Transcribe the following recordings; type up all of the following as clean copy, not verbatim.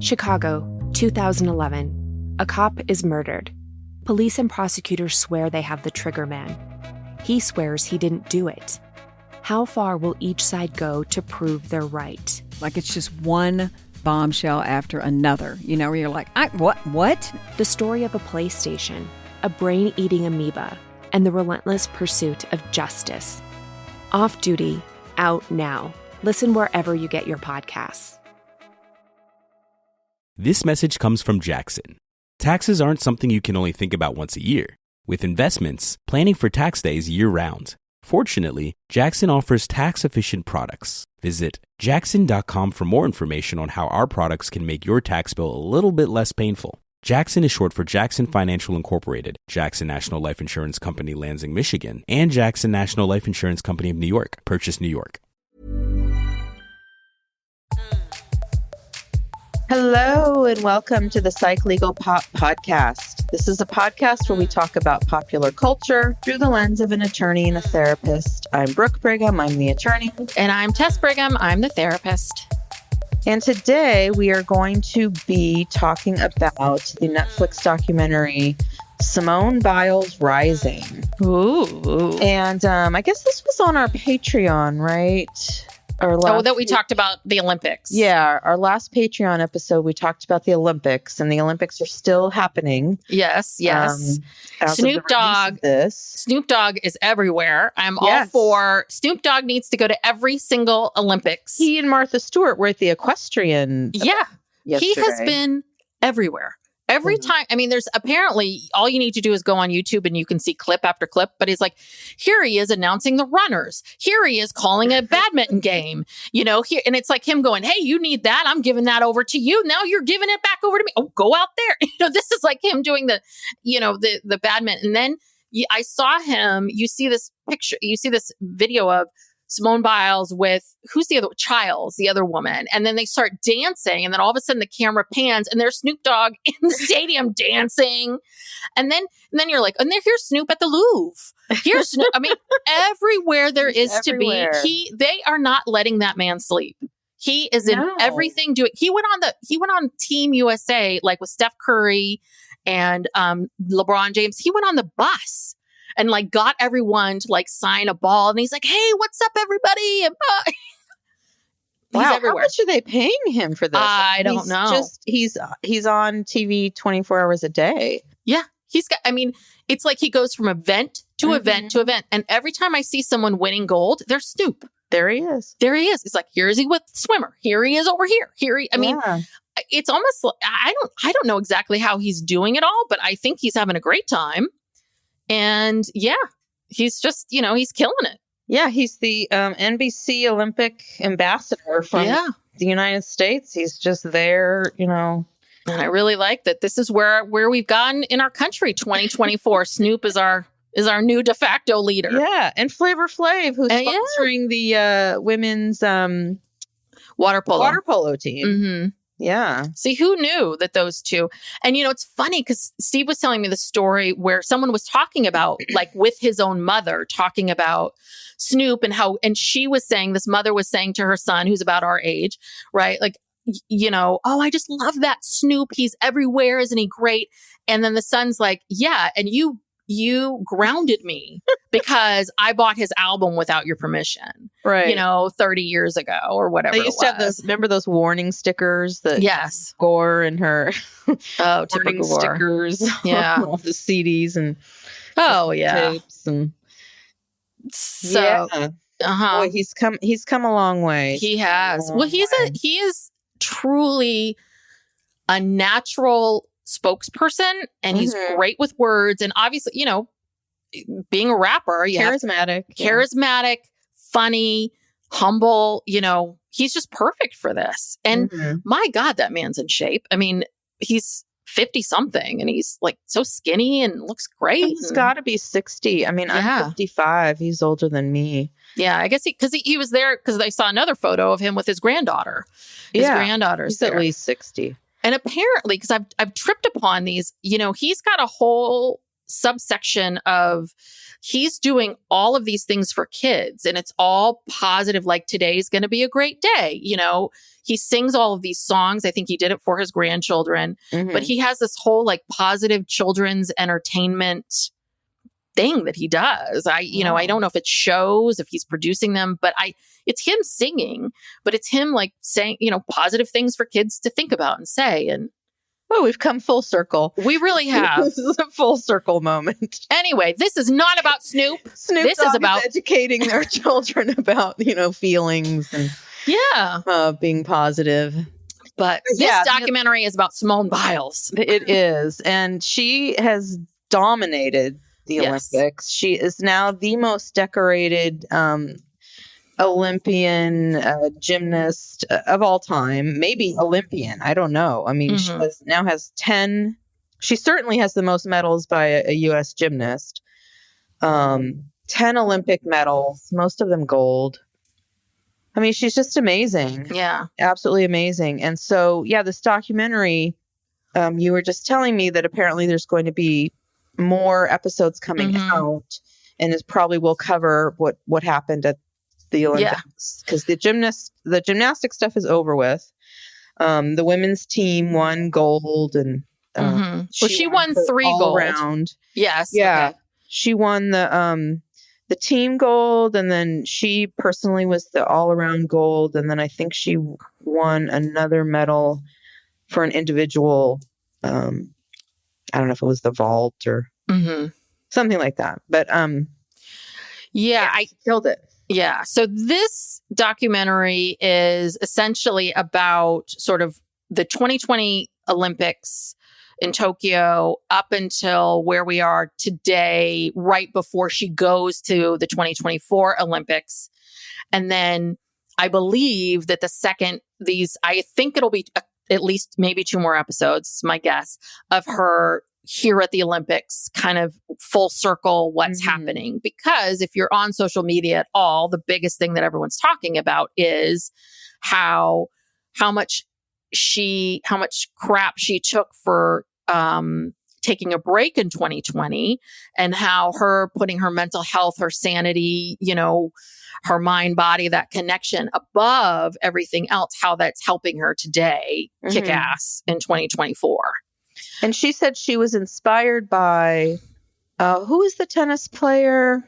Chicago, 2011. A cop is murdered. Police and prosecutors swear they have the trigger man. He swears he didn't do it. How far will each side go to prove they're right? Like it's just one bombshell after another, where you're like, what? The story of a PlayStation, a brain-eating amoeba, and the relentless pursuit of justice. Off Duty, out now. Listen wherever you get your podcasts. This message comes from Jackson. Taxes aren't something you can only think about once a year. With investments, planning for tax day is year-round. Fortunately, Jackson offers tax-efficient products. Visit jackson.com for more information on how our products can make your tax bill a little bit less painful. Jackson is short for Jackson Financial Incorporated, Jackson National Life Insurance Company, Lansing, Michigan, and Jackson National Life Insurance Company of New York, Purchase, New York. Hello and welcome to the Psych Legal Pop Podcast. This is a podcast where we talk about popular culture through the lens of an attorney and a therapist. I'm Brooke Brigham, I'm the attorney. And I'm Tess Brigham, I'm the therapist. And today we are going to be talking about the Netflix documentary Simone Biles Rising. Ooh. And I guess this was on our Patreon, right? That we talked about the Olympics. Yeah, our last Patreon episode, we talked about the Olympics, and the Olympics are still happening. Yes. Snoop Dogg is everywhere. I'm all for Snoop Dogg needs to go to every single Olympics. He and Martha Stewart were at the equestrian. Yeah, yesterday. He has been everywhere. Every time, there's apparently all you need to do is go on YouTube and you can see clip after clip. But he's like, here he is announcing the runners. Here he is calling a badminton game, here. And it's like him going, hey, you need that. I'm giving that over to you. Now you're giving it back over to me. Oh, go out there. This is like him doing the badminton. And then I saw him. You see this picture. You see this video of Simone Biles with Childs, the other woman. And then they start dancing. And then all of a sudden the camera pans and there's Snoop Dogg in the stadium dancing. And then you're like, and here's Snoop at the Louvre. Here's Snoop. Everywhere there is everywhere. To be, they are not letting that man sleep. He is in everything doing. He went on Team USA, like with Steph Curry and LeBron James. He went on the bus and got everyone to sign a ball. And he's like, hey, what's up, everybody? And, wow, how much are they paying him for this? I don't know. He's on TV 24 hours a day. Yeah. It's like he goes from event to event to event. And every time I see someone winning gold, there's Snoop. There he is. It's like, here is he with the swimmer. Here he is over here. It's almost like, I don't know exactly how he's doing it all, but I think he's having a great time. And he's just, he's killing it. Yeah, he's the NBC Olympic ambassador from the United States. He's just there, And I really like that. This is where we've gotten in our country. 2024. Snoop is our new de facto leader. Yeah, and Flavor Flav, who's sponsoring the women's water polo team. Mm-hmm. Yeah. See, who knew that those two? And, it's funny because Steve was telling me the story where someone was talking about, with his own mother, talking about Snoop and she was saying, this mother was saying to her son, who's about our age, right? Oh, I just love that Snoop. He's everywhere. Isn't he great? And then the son's like, yeah. And you grounded me because I bought his album without your permission, right? 30 years ago or whatever. They used to have those. Remember those warning stickers that Gore and her warning stickers, off the CDs and tapes and Boy, he's come a long way. He has. Well, he is truly a natural spokesperson, and he's great with words, and obviously, being a rapper, charismatic, funny, humble, he's just perfect for this. And my God, that man's in shape. He's 50 something and he's so skinny and looks great. He's got to be 60. I'm 55. He's older than me. Yeah, I guess he was there because I saw another photo of him with his granddaughter. His granddaughter's he's at least 60. And apparently, because I've tripped upon these, he's got a whole subsection of he's doing all of these things for kids and it's all positive, like today's going to be a great day. You know, he sings all of these songs. I think he did it for his grandchildren, but he has this whole like positive children's entertainment thing that he does. You know, I don't know if it shows, if he's producing them, but it's him singing, but it's him like saying, you know, positive things for kids to think about and say. And well, we've come full circle. We really have. This is a full circle moment. Anyway, this is not about Snoop. Snoop This Dogg is about educating their children about, you know, feelings and being positive. But this documentary is about Simone Biles. It is. And she has dominated the Olympics. She is now the most decorated Olympian gymnast of all time, maybe Olympian. I don't know. I mean, she has 10. She certainly has the most medals by a US gymnast. 10 Olympic medals, most of them gold. I mean, she's just amazing. Yeah. Absolutely amazing. And so, this documentary, you were just telling me that apparently there's going to be more episodes coming out, and it probably will cover what happened at the Olympics, because the gymnastic stuff is over with. The women's team won gold, and she won 3 gold round. Yes. Yeah. Okay. She won the team gold, and then she personally was the all around gold, and then I think she won another medal for an individual. I don't know if it was the vault or something like that, but I killed it. Yeah. So this documentary is essentially about sort of the 2020 Olympics in Tokyo up until where we are today, right before she goes to the 2024 Olympics. And then I believe that I think it'll be at least maybe 2 more episodes, my guess, of her here at the Olympics, kind of full circle what's happening. Because if you're on social media at all, the biggest thing that everyone's talking about is how much crap she took for taking a break in 2020, and how her putting her mental health, her sanity, you know, her mind, body, that connection above everything else, how that's helping her today kick ass in 2024. And she said she was inspired by, who is the tennis player?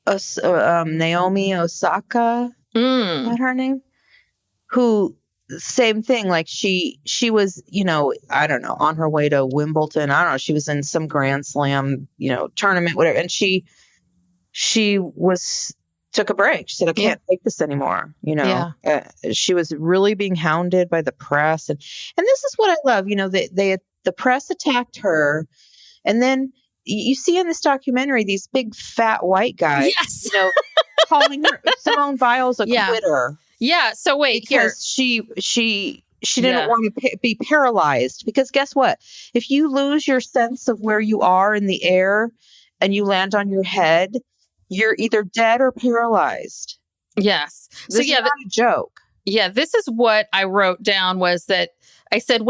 Naomi Osaka. Is that her name? Who, same thing. Like she was, you know, I don't know, on her way to Wimbledon. I don't know. She was in some Grand Slam, you know, tournament, whatever. And she took a break. She said, I can't take this anymore. You know, she was really being hounded by the press. And this is what I love. You know, the press attacked her. And then you see in this documentary, these big fat white guys, you know, calling her Simone Biles a quitter. Yeah. So wait, because she didn't want to be paralyzed, because guess what? If you lose your sense of where you are in the air and you land on your head, you're either dead or paralyzed. Yes. This is not a joke. Yeah. This is what I wrote down, was that I said,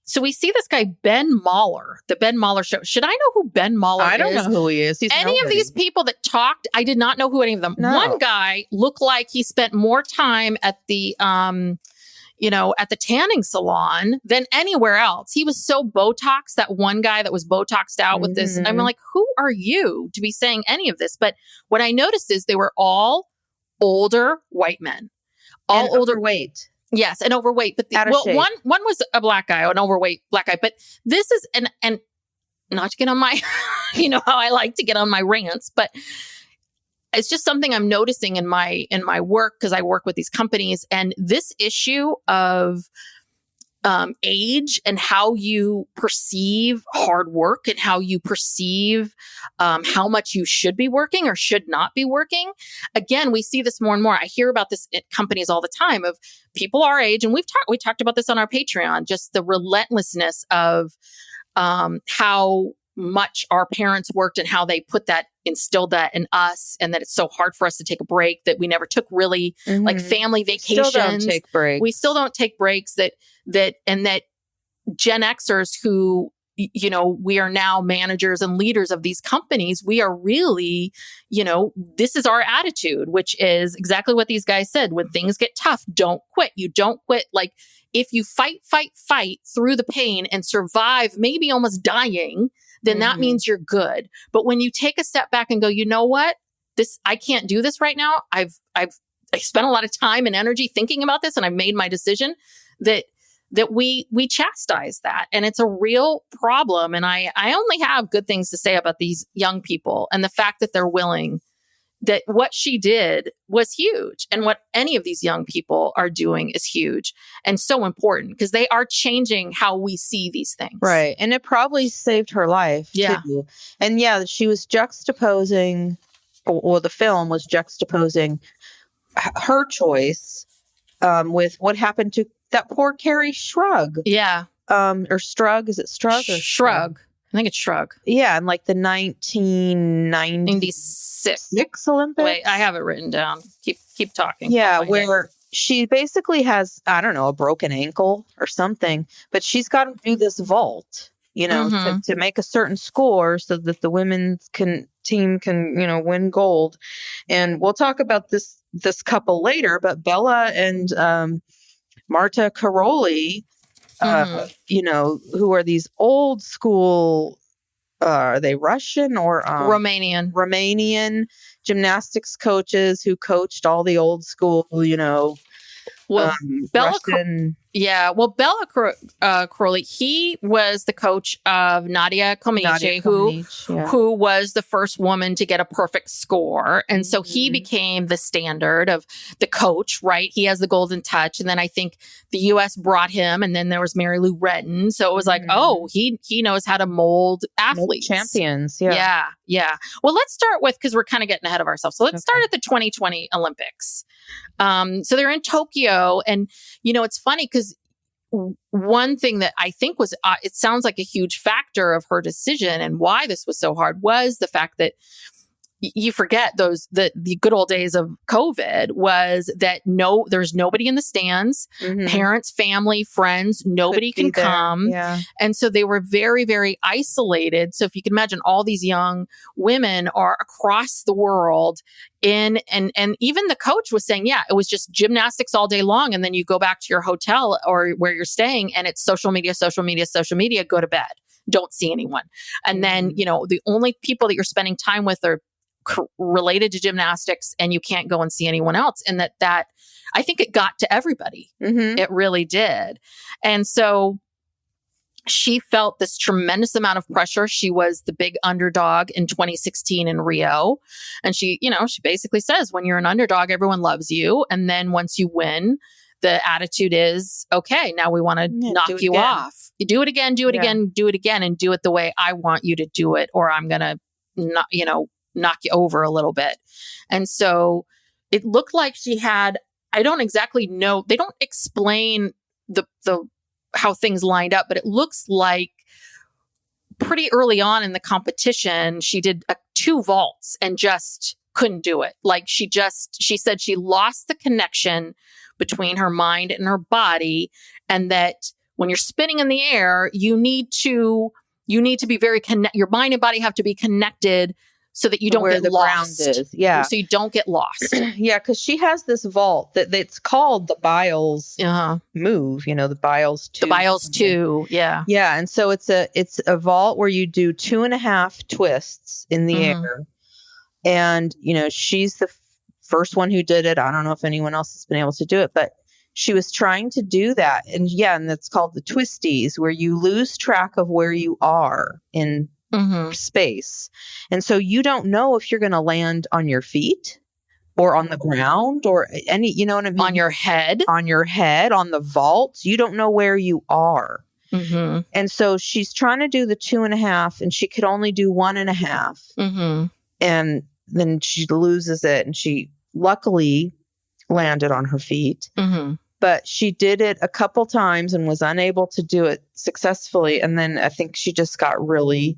so we see this guy, Ben Mahler, the Ben Mahler show. Should I know who Ben Mahler is? I don't know who he is. He's any of these people that talked, I did not know who any of them. No. One guy looked like he spent more time at the, at the tanning salon than anywhere else. He was so Botox, that one guy that was Botoxed out with this. And I'm like, who are you to be saying any of this? But what I noticed is they were all older white men, all and older. Overweight. Yes, and overweight. But one was a black guy, an overweight black guy. But this is and not to get on my, you know how I like to get on my rants, but it's just something I'm noticing in my work, because I work with these companies, and this issue of age and how you perceive hard work and how you perceive how much you should be working or should not be working. Again, we see this more and more. I hear about this at companies all the time, of people our age, and we talked about this on our Patreon, just the relentlessness of how much our parents worked and how they instilled that in us, and that it's so hard for us to take a break, that we never took really like family vacations. Still don't take breaks. We still don't take breaks, that Gen Xers who we are now managers and leaders of these companies. We are really, this is our attitude, which is exactly what these guys said. When things get tough, don't quit. You don't quit. Like if you fight through the pain and survive, maybe almost dying, then that means you're good. But when you take a step back and go, you know what? I can't do this right now. I spent a lot of time and energy thinking about this, and I've made my decision that we chastise that. And it's a real problem. And I only have good things to say about these young people, and the fact that they're willing, that what she did was huge. And what any of these young people are doing is huge and so important, because they are changing how we see these things. Right. And it probably saved her life Yeah. too. And yeah, she was juxtaposing, or the film was juxtaposing her choice with what happened to that poor Carrie Shrug. Yeah. Or Strug. Is it Strug or Shrug? I think it's Shrug. Yeah. And like the 1996 96 Olympics. Wait, I have it written down. Keep talking. Yeah. Where she basically has, I don't know, a broken ankle or something, but she's got to do this vault, to make a certain score so that the women's team can, win gold. And we'll talk about this couple later, but Bella and Marta Karolyi, who are these old school, are they Russian or Romanian gymnastics coaches who coached all the old school, Well, Bella Russian. Bella Karolyi, he was the coach of Nadia Comaneci, who was the first woman to get a perfect score. And so he became the standard of the coach, right? He has the golden touch. And then I think the US brought him, and then there was Mary Lou Retton. So it was like, oh, he knows how to mold athletes. Mold champions. Yeah. Yeah. Well, let's start with, because we're kind of getting ahead of ourselves. So let's start at the 2020 Olympics. So they're in Tokyo, and, it's funny because one thing that I think was, it sounds like a huge factor of her decision and why this was so hard was the fact that you forget the good old days of COVID was that there's nobody in the stands, parents, family, friends, nobody can come. Yeah. And so they were very, very isolated. So if you can imagine, all these young women are across the world and even the coach was saying, it was just gymnastics all day long. And then you go back to your hotel or where you're staying and it's social media, go to bed. Don't see anyone. And then, the only people that you're spending time with are related to gymnastics, and you can't go and see anyone else. And that I think it got to everybody. It really did. And so she felt this tremendous amount of pressure. She was the big underdog in 2016 in Rio. And she basically says, when you're an underdog, everyone loves you. And then once you win, the attitude is, okay, now we want to knock you off. You do it again, do it again, and do it the way I want you to do it, or I'm going to not, knock you over a little bit. And so it looked like she had, I don't exactly know, they don't explain the how things lined up, but it looks like pretty early on in the competition, she did 2 vaults and just couldn't do it. Like she said she lost the connection between her mind and her body, and that when you're spinning in the air, you need to be very your mind and body have to be connected so that you don't get lost. Ground is. Yeah. So you don't get lost. Yeah, because she has this vault that's called the Biles move, the Biles 2. The Biles 2, yeah. Yeah, and so it's a vault where you do 2.5 twists in the air. And, she's the first one who did it. I don't know if anyone else has been able to do it, but she was trying to do that. And and that's called the twisties, where you lose track of where you are in space. And so you don't know if you're going to land on your feet or on the ground or any, what I mean? On your head, on the vault. You don't know where you are. And so she's trying to do the 2.5 and she could only do 1.5. And then she loses it, and she luckily landed on her feet. But she did it a couple times and was unable to do it successfully. And then I think she just got really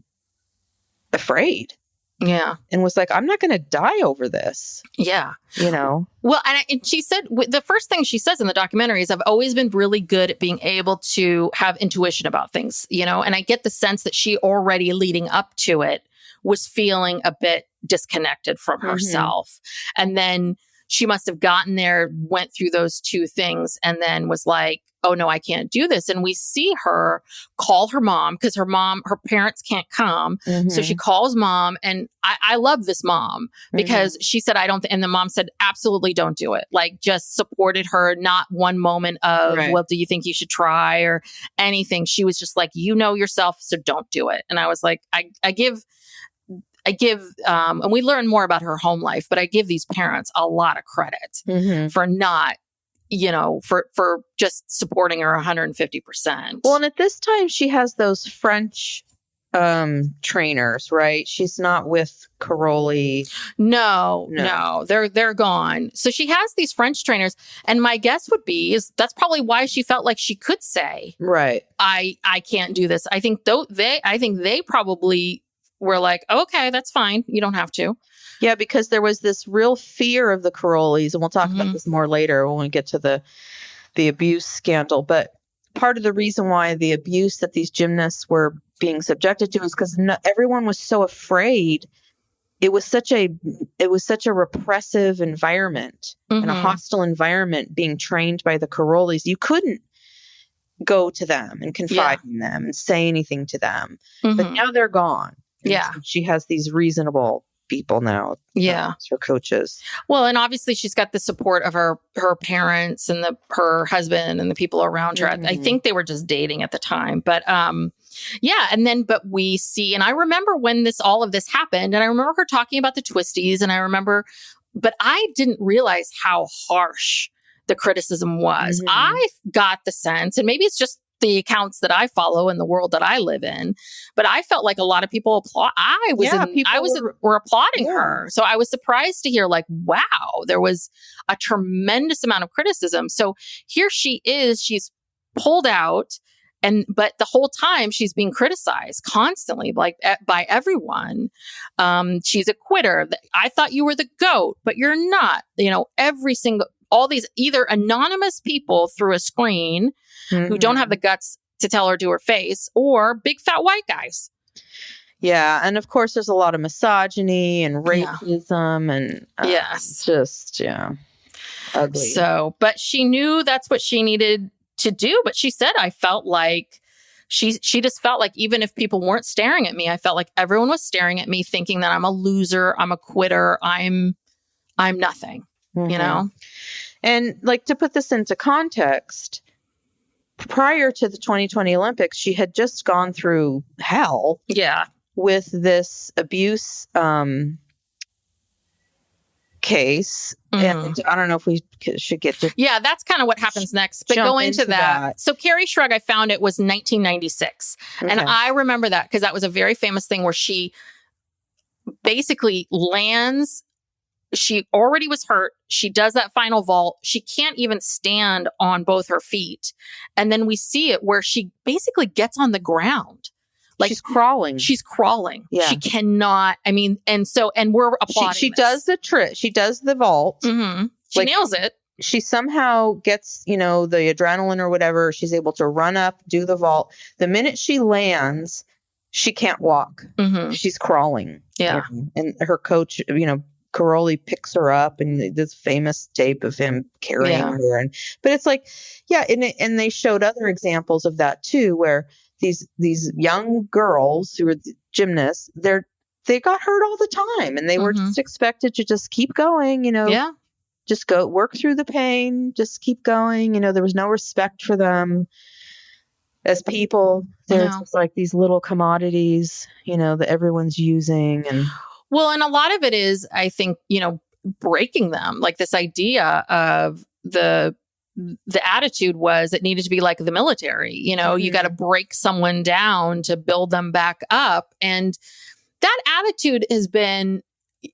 afraid. Yeah. and was like, I'm not going to die over this, Yeah. you know? Well, and she said, the first thing she says in the documentary is, I've always been really good at being able to have intuition about things, you know, and I get the sense that she already leading up to it was feeling a bit disconnected from herself. And then she must have gotten there, went through those two things, and then was like, oh no, I can't do this. And we see her call her mom because her parents can't come. So she calls mom, and I love this mom because she said, I don't, and the mom said, absolutely don't do it. Like, just supported her, not one moment of, well, do you think you should try or anything? She was just like, you know yourself, so don't do it. And I was like, I give, and we learn more about her home life, but I give these parents a lot of credit for not, you know, for just supporting her 150%. Well, and at this time she has those French trainers, right? She's not with Caroli. No, they're gone. So she has these French trainers, and my guess would be is that's probably why she felt like she could say, right, I can't do this. I think they probably were like, okay, that's fine. You don't have to. Yeah, because there was this real fear of the Carolis, and we'll talk about this more later when we get to the abuse scandal. But part of the reason why the abuse that these gymnasts were being subjected to is because everyone was so afraid. It was such a repressive environment and a hostile environment being trained by the Carolis. You couldn't go to them and confide in them and say anything to them. But now they're gone. Yeah. So she has these reasonable people now. Yeah. Her coaches. Well, and obviously she's got the support of her parents and her husband and the people around her. I think they were just dating at the time. But but we see, and I remember when all of this happened, and I remember her talking about the twisties, but I didn't realize how harsh the criticism was. I got the sense, and maybe it's just the accounts that I follow in the world that I live in, but I felt like a lot of people were applauding her. So I was surprised to hear, like, wow, there was a tremendous amount of criticism. So here she is, she's pulled out, but the whole time she's being criticized constantly, like by everyone. She's a quitter. I thought you were the GOAT, but you're not. You know, all these either anonymous people through a screen who don't have the guts to tell her to her face, or big fat white guys. Yeah. And of course, there's a lot of misogyny and racism and ugly. So, but she knew that's what she needed to do. But she said, I felt like she just felt like even if people weren't staring at me, I felt like everyone was staring at me thinking that I'm a loser, I'm a quitter, I'm nothing, you know? And like, to put this into context, prior to the 2020 Olympics, she had just gone through hell with this abuse case. And I don't know if we should get to... Yeah, that's kind of what happens next. But go into that. So Carrie Shrug, I found it was 1996. Okay. And I remember that because that was a very famous thing where she basically lands... She already was hurt. She does that final vault. She can't even stand on both her feet. And then we see it where she basically gets on the ground. Like she's crawling. Yeah. She cannot. I mean, and we're applauding. She does the trick. She does the vault. She nails it. She somehow gets, the adrenaline or whatever. She's able to run up, do the vault. The minute she lands, she can't walk. She's crawling. Yeah. And her coach, Caroli picks her up, and this famous tape of him carrying her. But it's like, and they showed other examples of that too, where these young girls who are gymnasts, they got hurt all the time, and they were just expected to just keep going, just go work through the pain, just keep going. There was no respect for them as people. They're just like these little commodities, that everyone's using. And well, and a lot of it is, I think, breaking them. Like this idea of the attitude was it needed to be like the military. You got to break someone down to build them back up. And that attitude has been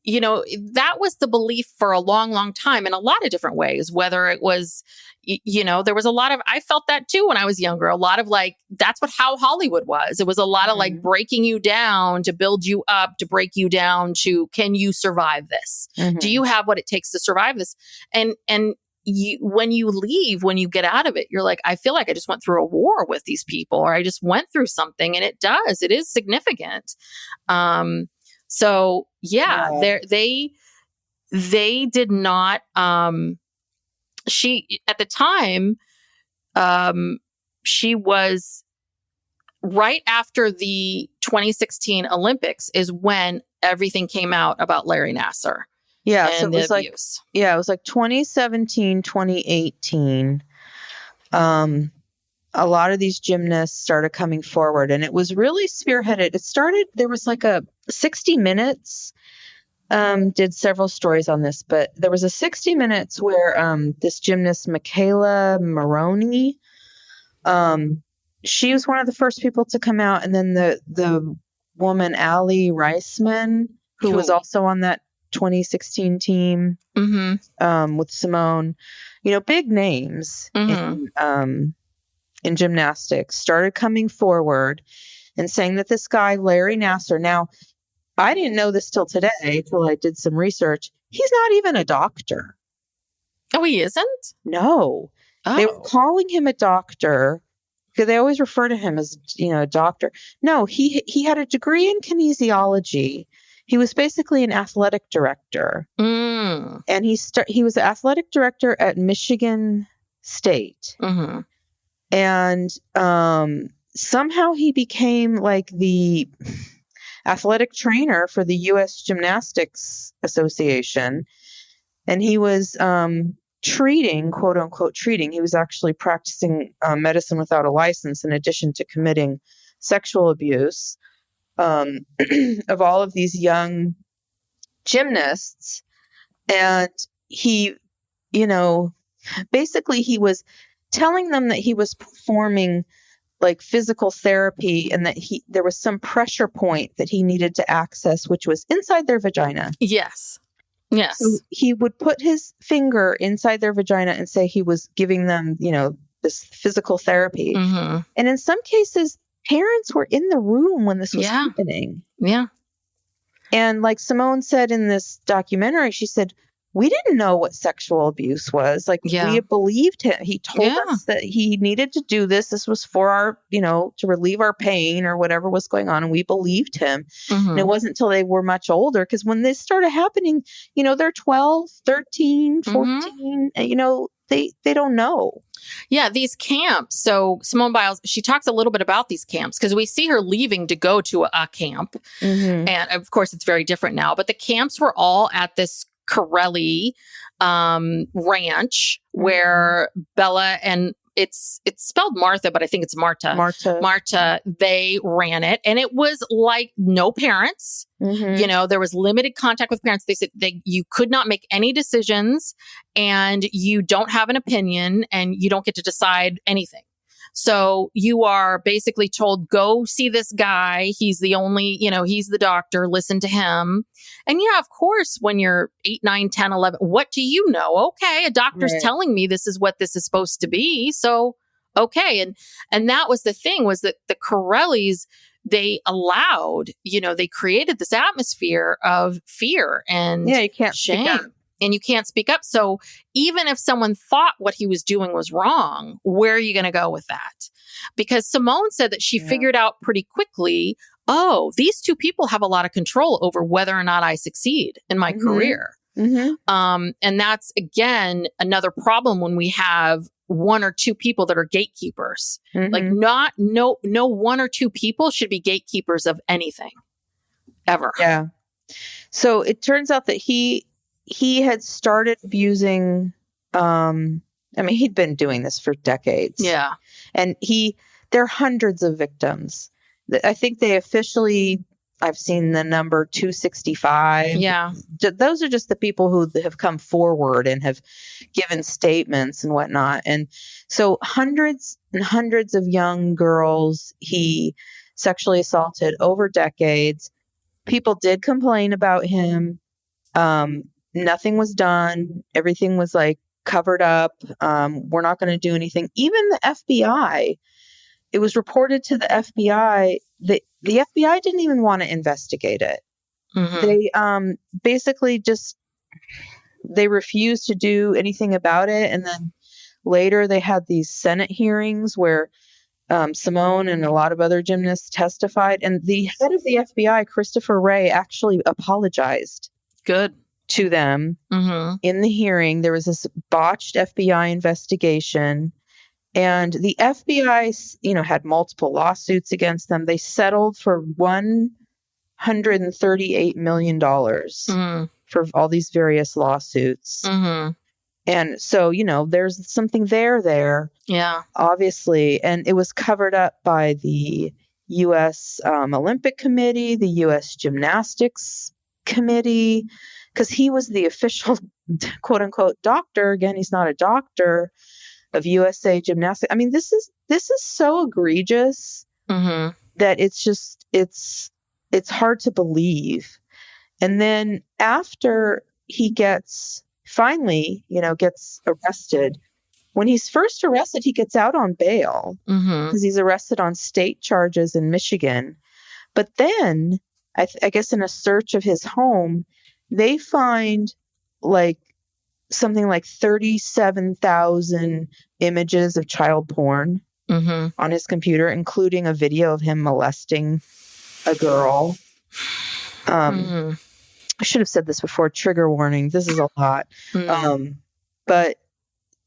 that was the belief for a long, long time in a lot of different ways, whether it was, there was a lot of, I felt that too when I was younger, a lot of like, that's how Hollywood was. It was a lot of like breaking you down to build you up, to break you down to, can you survive this? Do you have what it takes to survive this? And when you leave, when you get out of it, you're like, I feel like I just went through a war with these people, or I just went through something, and it is significant. So they did not, she, at the time, she was right after the 2016 Olympics is when everything came out about Larry Nassar. Yeah. So it was like 2017, 2018. A lot of these gymnasts started coming forward, and it was really spearheaded. There was like a 60 Minutes did several stories on this, but there was a 60 Minutes where this gymnast, Michaela Maroney, she was one of the first people to come out. And then the woman, Allie Reisman, who was also on that 2016 team with Simone, big names in gymnastics, started coming forward and saying that this guy, Larry Nassar, now, I didn't know this till today, till I did some research. He's not even a doctor. Oh, he isn't? No. Oh. They were calling him a doctor because they always refer to him as, a doctor. No, he had a degree in kinesiology. He was basically an athletic director. And he was the athletic director at Michigan State. And somehow he became like the athletic trainer for the US Gymnastics Association. And he was treating, quote unquote, treating. He was actually practicing medicine without a license, in addition to committing sexual abuse of all of these young gymnasts. And he, basically he was telling them that he was performing like physical therapy, and that there was some pressure point that he needed to access, which was inside their vagina. Yes. So he would put his finger inside their vagina and say he was giving them, this physical therapy. And in some cases, parents were in the room when this was happening. Yeah. And like Simone said in this documentary, she said, we didn't know what sexual abuse was. Like, we believed him. He told us that he needed to do this. This was for our, to relieve our pain or whatever was going on. And we believed him. And it wasn't until they were much older, because when this started happening, they're 12, 13, 14, they don't know. Yeah, these camps. So Simone Biles, she talks a little bit about these camps, because we see her leaving to go to a camp. And of course, it's very different now. But the camps were all at this Corelli ranch, where Bella and it's spelled Martha, but I think it's Marta, they ran it, and it was like no parents. There was limited contact with parents. They said you could not make any decisions, and you don't have an opinion, and you don't get to decide anything. So you are basically told, go see this guy. He's the only, he's the doctor. Listen to him. And yeah, of course, when you're 8, 9, 10, 11, what do you know? Okay, a doctor's telling me this is what this is supposed to be. So, okay. And that was the thing, was that the Corellis, they allowed, they created this atmosphere of fear and you can't shame. And you can't speak up. So even if someone thought what he was doing was wrong, where are you going to go with that? Because Simone said that she figured out pretty quickly, these two people have a lot of control over whether or not I succeed in my career. And that's, again, another problem when we have one or two people that are gatekeepers. Like no one or two people should be gatekeepers of anything ever. Yeah. So it turns out that he had started abusing, he'd been doing this for decades. Yeah. And there are hundreds of victims. I think they officially, I've seen the number 265. Yeah. Those are just the people who have come forward and have given statements and whatnot. And so hundreds and hundreds of young girls he sexually assaulted over decades. People did complain about him. Nothing was done. Everything was like covered up. We're not going to do anything. Even the FBI, it was reported to the FBI that the FBI didn't even want to investigate it. They basically just, they refused to do anything about it. And then later they had these Senate hearings where Simone and a lot of other gymnasts testified. And the head of the FBI, Christopher Wray, actually apologized Good. to them in the hearing. There was this botched FBI investigation. And the FBI, had multiple lawsuits against them. They settled for $138 million for all these various lawsuits. And so, there's something there. Yeah. Obviously. And it was covered up by the US Olympic Committee, the US Gymnastics Committee, because he was the official, quote unquote, doctor. Again, he's not a doctor of USA Gymnastics. I mean, this is so egregious that it's hard to believe. And then after he gets arrested, when he's first arrested, he gets out on bail because he's arrested on state charges in Michigan. But then I guess in a search of his home, they find something like 37,000 images of child porn on his computer, including a video of him molesting a girl. I should have said this before. Trigger warning. This is a lot. But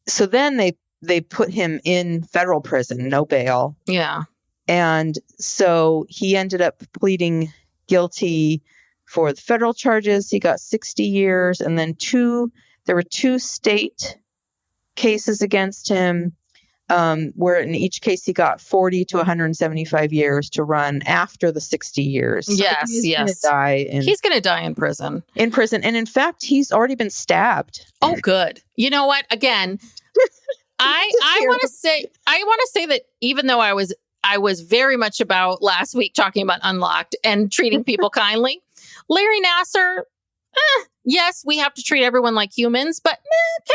so then they put him in federal prison, no bail. Yeah. And so he ended up pleading guilty for the federal charges. He got 60 years, and then there were two state cases against him, where in each case he got 40 to 175 years to run after the 60 years. So yes. He's going to die in prison. In prison. And in fact, he's already been stabbed. Oh, good. You know what? Again, I want to say that even though I was very much about last week talking about Unlocked and treating people kindly, Larry Nassar, yes, we have to treat everyone like humans, but okay.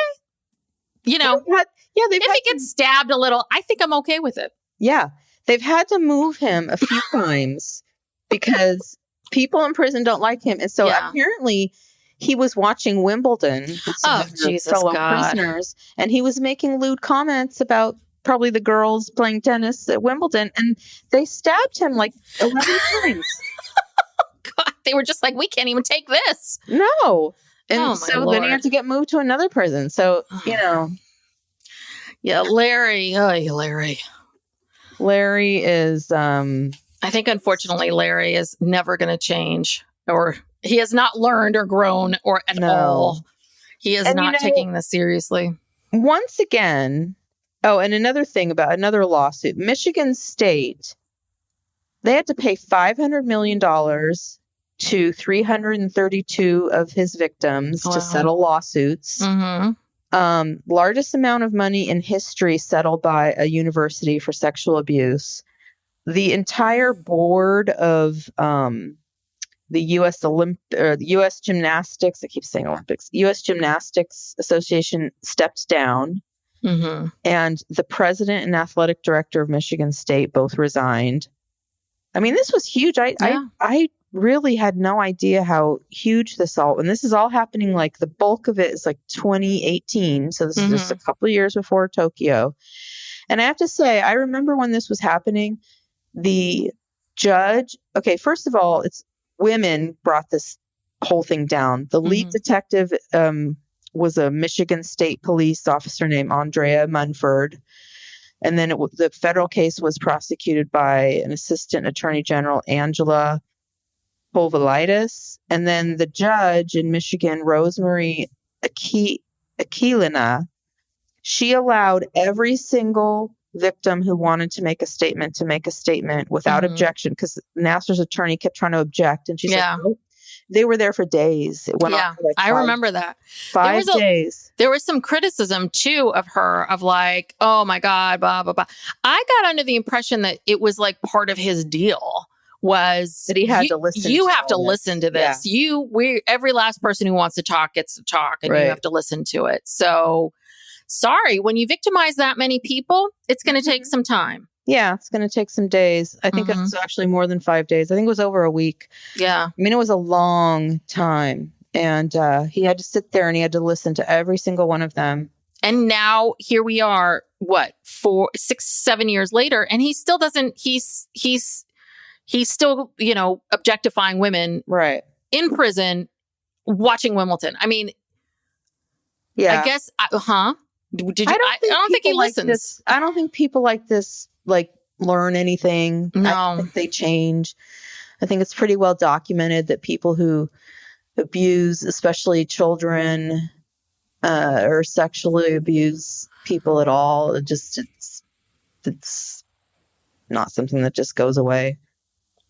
If he gets stabbed a little, I think I'm okay with it. Yeah. They've had to move him a few times because people in prison don't like him. And so apparently he was watching Wimbledon with some of his fellow prisoners, and he was making lewd comments about probably the girls playing tennis at Wimbledon, and they stabbed him like 11 times. God, they were just like, we can't even take this. No. And so then he had to get moved to another prison. So, Yeah, Larry. Oh, Larry. Larry is... I think, unfortunately, Larry is never going to change, or he has not learned or grown or at all. He is not taking this seriously. Once again... Oh, and another thing about another lawsuit. Michigan State, they had to pay $500 million to 332 of his victims to settle lawsuits. Largest amount of money in history settled by a university for sexual abuse. The entire board of the US Gymnastics, I keep saying Olympics, US Gymnastics Association stepped down. And the president and athletic director of Michigan State both resigned. I mean, this was huge. I really had no idea how huge and this is all happening, like the bulk of it is like 2018. So this is just a couple of years before Tokyo. And I have to say, I remember when this was happening, the judge, first of all, it's women brought this whole thing down. The lead detective, was a Michigan State police officer named Andrea Munford. And then the federal case was prosecuted by an assistant attorney general, Angela Povolitis. And then the judge in Michigan, Rosemary Aquilina, she allowed every single victim who wanted to make a statement without objection, because Nassar's attorney kept trying to object. And she said, nope. They were there for days. It went on for I remember that. 5 days. There was some criticism too of her, of like, oh my God, blah, blah, blah. I got under the impression that it was like part of his deal was that he had to listen. You to have to all listen to this. Yeah. Every last person who wants to talk gets to talk, and Right. you have to listen to it. So sorry, when you victimize that many people, it's going to take some time. Yeah, it's going to take some days. I think it's actually more than 5 days. I think it was over a week. Yeah. I mean, it was a long time. And he had to sit there and he had to listen to every single one of them. And now here we are, 4, 6, 7 years later, and he still doesn't, he's still, objectifying women Right. in prison, watching Wimbledon. I mean, Yeah. I guess, Did you? I don't think he people like listens. this- I don't think people like this, learn anything. No. I don't think they change. I think it's pretty well documented that people who abuse, especially children, or sexually abuse people at all, it's not something that just goes away.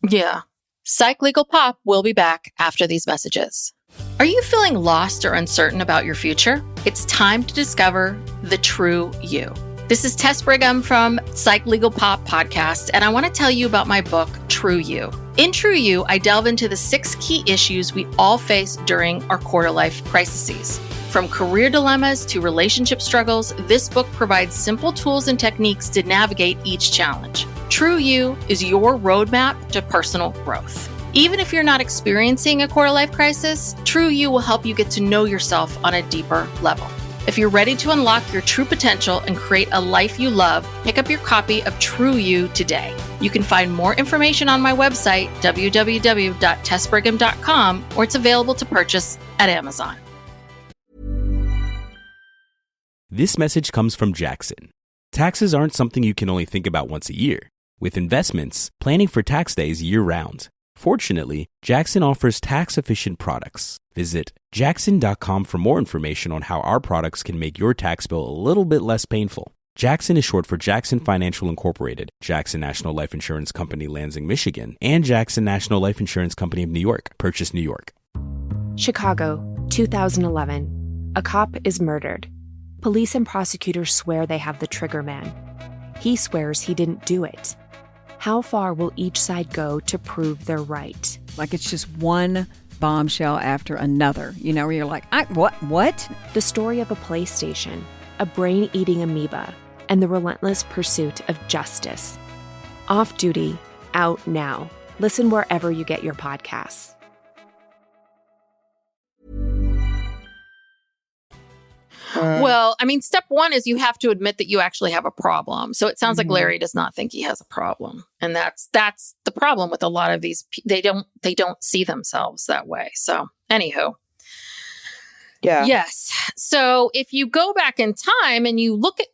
Yeah. Psych Legal Pop will be back after these messages. Are you feeling lost or uncertain about your future? It's time to discover the true you. This is Tess Brigham from Psych Legal Pop podcast, and I want to tell you about my book, True You. In True You, I delve into the 6 key issues we all face during our quarter-life crises. From career dilemmas to relationship struggles, this book provides simple tools and techniques to navigate each challenge. True You is your roadmap to personal growth. Even if you're not experiencing a quarter-life crisis, True You will help you get to know yourself on a deeper level. If you're ready to unlock your true potential and create a life you love, pick up your copy of True You today. You can find more information on my website, www.tessbrigham.com, or it's available to purchase at Amazon. This message comes from Jackson. Taxes aren't something you can only think about once a year. With investments, planning for tax day is year-round. Fortunately, Jackson offers tax-efficient products. Visit jackson.com for more information on how our products can make your tax bill a little bit less painful. Jackson is short for Jackson Financial Incorporated, Jackson National Life Insurance Company, Lansing, Michigan, and Jackson National Life Insurance Company of New York, Purchase, New York. Chicago, 2011. A cop is murdered. Police and prosecutors swear they have the trigger man. He swears he didn't do it. How far will each side go to prove they're right? Like it's just one bombshell after another, where you're like, what? The story of a PlayStation, a brain-eating amoeba, and the relentless pursuit of justice. Off Duty, out now. Listen wherever you get your podcasts. Well, I mean, step 1 is you have to admit that you actually have a problem. So it sounds like Larry does not think he has a problem. And that's the problem with a lot of these. They don't see themselves that way. So anywho. Yeah. Yes. So if you go back in time and you look at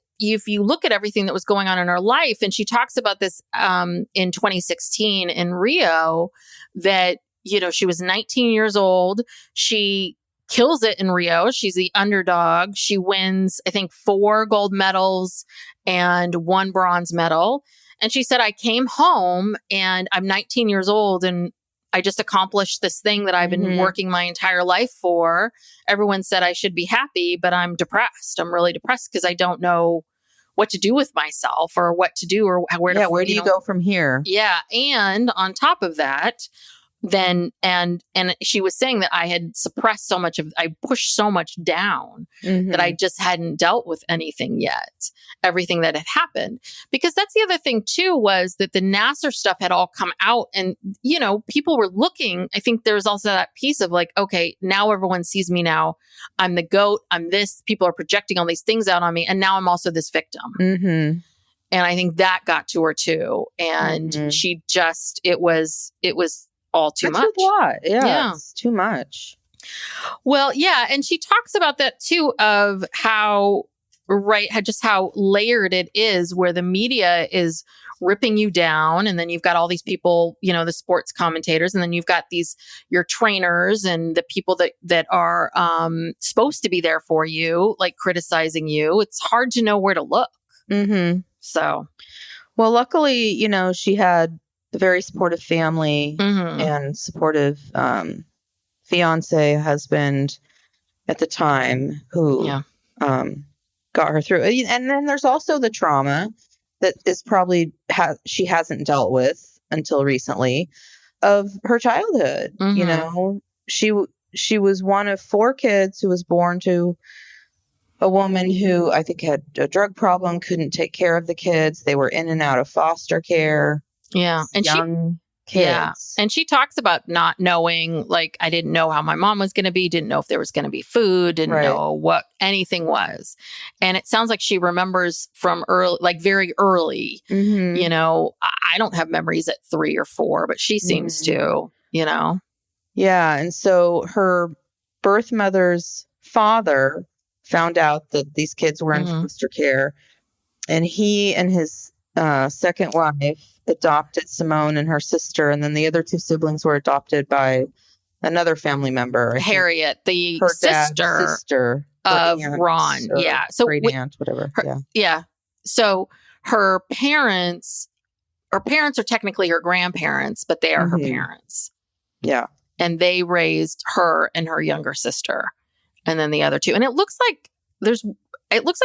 everything that was going on in her life, and she talks about this in 2016 in Rio, that, she was 19 years old. She kills it in Rio. She's the underdog. She wins, I think, 4 gold medals and 1 bronze medal. And she said, I came home and I'm 19 years old and I just accomplished this thing that I've been working my entire life for. Everyone said I should be happy, but I'm depressed. I'm really depressed because I don't know what to do with myself or what to do or where to. Yeah, where do you go from here? Yeah. And on top of that, then and she was saying that I had suppressed so much I pushed so much down that I just hadn't dealt with anything yet, everything that had happened. Because that's the other thing too, was that the Nassar stuff had all come out and, people were looking. I think there was also that piece of like, okay, now everyone sees me now. I'm the GOAT. I'm this. People are projecting all these things out on me. And now I'm also this victim. And I think that got to her too. And she just, it was all too much. A lot. Yeah. It's too much. Well, yeah. And she talks about that too, of how layered it is, where the media is ripping you down. And then you've got all these people, the sports commentators, and then you've got your trainers and the people that are supposed to be there for you, like criticizing you. It's hard to know where to look. So, well, luckily, she had a very supportive family and supportive fiance, husband at the time who got her through. And then there's also the trauma that is probably she hasn't dealt with until recently. of her childhood. You know, she was one of 4 kids who was born to a woman who I think had a drug problem, couldn't take care of the kids. They were in and out of foster care. Yeah. And young kids. Yeah. And she talks about not knowing, like, I didn't know how my mom was going to be, didn't know if there was going to be food, didn't know what anything was. And it sounds like she remembers from early, like very early, you know, I don't have memories at 3 or 4, but she seems to, you know. Yeah. And so her birth mother's father found out that these kids were in foster care, and he and his second wife adopted Simone and her sister, and then the other 2 siblings were adopted by another family member, Harriet, the her sister of Ron. Yeah. So great aunt, whatever. Yeah. So her parents are technically her grandparents, but they are her parents. Yeah. And they raised her and her younger sister, and then the other 2. And it looks like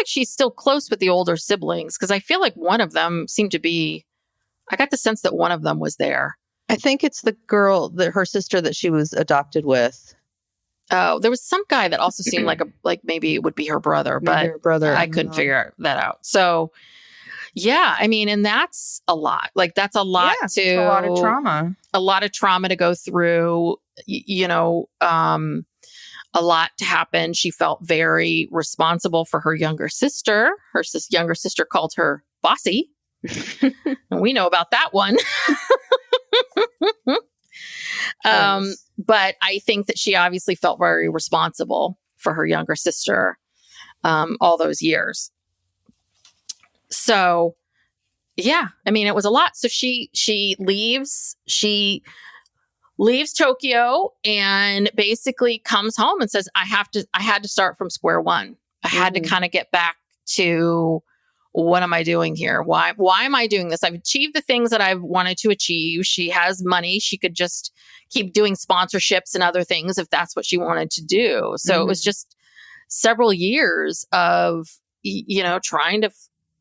she's still close with the older siblings, because I feel like one of them seemed to be, I got the sense that one of them was there. I think it's the girl, her sister that she was adopted with. Oh, there was some guy that also seemed like maybe it would be her brother, but her brother. I couldn't figure that out. So, yeah, I mean, and that's a lot. Like, that's a lot a lot of trauma. A lot of trauma to go through, you know, a lot to happen. She felt very responsible for her younger sister. Her younger sister called her bossy. And we know about that one. But I think that she obviously felt very responsible for her younger sister all those years. So, yeah, I mean, it was a lot. So she leaves Tokyo and basically comes home and says, I had to start from square one. I had to kind of get back to, what am I doing here? Why am I doing this? I've achieved the things that I've wanted to achieve. She has money. She could just keep doing sponsorships and other things if that's what she wanted to do. So it was just several years of, you know, trying to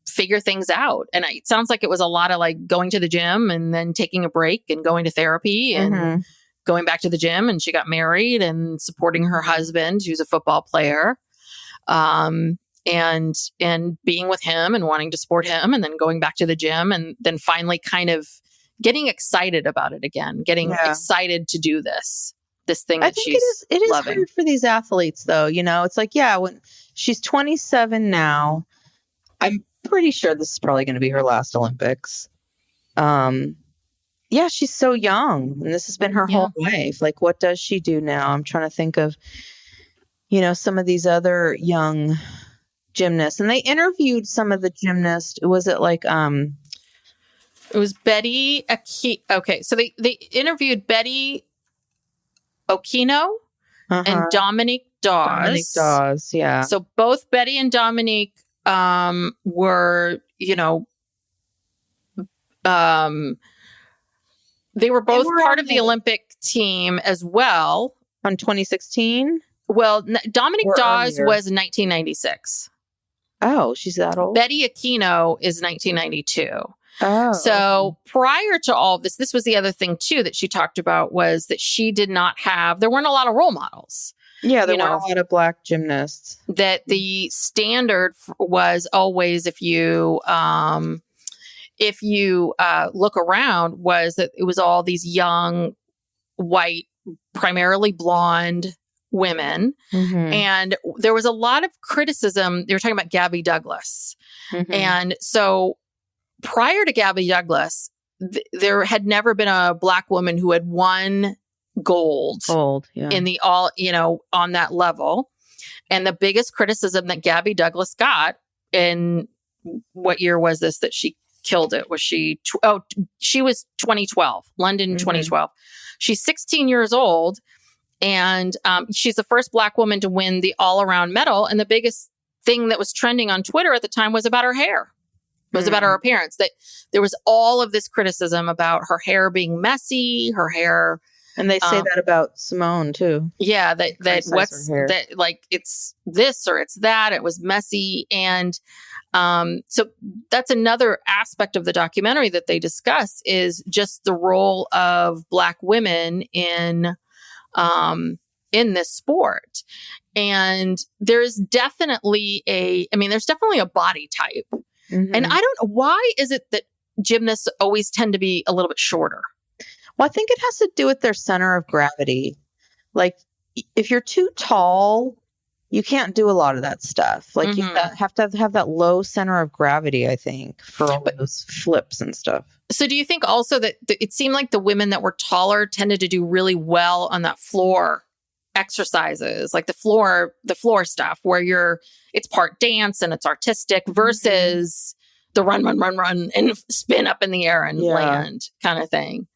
figure things out. And it sounds like it was a lot of like going to the gym and then taking a break and going to therapy and going back to the gym. And she got married and supporting her husband, who's a football player. And being with him and wanting to support him, and then going back to the gym, and then finally kind of getting excited about it again, getting excited to do this thing that she's it is loving. hard for these athletes, though. You know, it's like, when she's 27 now, I'm pretty sure this is probably going to be her last Olympics. She's so young, and this has been her whole life. Like, what does she do now? I'm trying to think of, you know, some of these other young gymnasts, and they interviewed some of the gymnasts. Was it like it was Betty okay, so they interviewed Betty Okino and Dominique Dawes. Yeah. So both Betty and Dominique were, you know, they were both part of the Olympic team as well. On 2016? Well, Dominique Dawes earlier. was 1996. Oh, she's that old? Betty Aquino is 1992. Oh. So prior to all of this was the other thing too that she talked about, was that she did not have, there weren't a lot of role models. Yeah, there weren't a lot of Black gymnasts. That the standard was always, if you look around, was that it was all these young, white, primarily blonde women. And there was a lot of criticism. They were talking about Gabby Douglas. And so prior to Gabby Douglas, there had never been a Black woman who had won gold in the all, you know, on that level. And the biggest criticism that Gabby Douglas got, in what year was this that she killed it? Was she, she was 2012, London 2012. She's 16 years old. And she's the first Black woman to win the all-around medal. And the biggest thing that was trending on Twitter at the time was about her hair. It was about her appearance. That there was all of this criticism about her hair being messy, her hair And they say that about Simone too. Yeah, that Criticize what's her hair. that, like, it's this or it's that. It was messy. And so that's another aspect of the documentary that they discuss, is just the role of Black women in this sport. And there's definitely a body type. Mm-hmm. And I don't know, why is it that gymnasts always tend to be a little bit shorter? Well, I think it has to do with their center of gravity. Like, if you're too tall, you can't do a lot of that stuff. Like, you have to have that low center of gravity, I think, for all those flips and stuff. So do you think also that it seemed like the women that were taller tended to do really well on that floor exercises, like the floor stuff, where it's part dance and it's artistic versus the run, and spin up in the air and land kind of thing?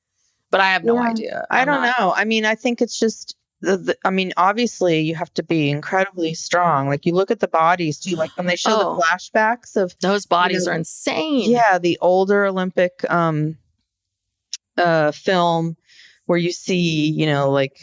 But I have no idea. I don't know. I mean, I think it's just, obviously you have to be incredibly strong. Like, you look at the bodies too, like when they show the flashbacks of those bodies are insane. Yeah. The older Olympic film where you see, like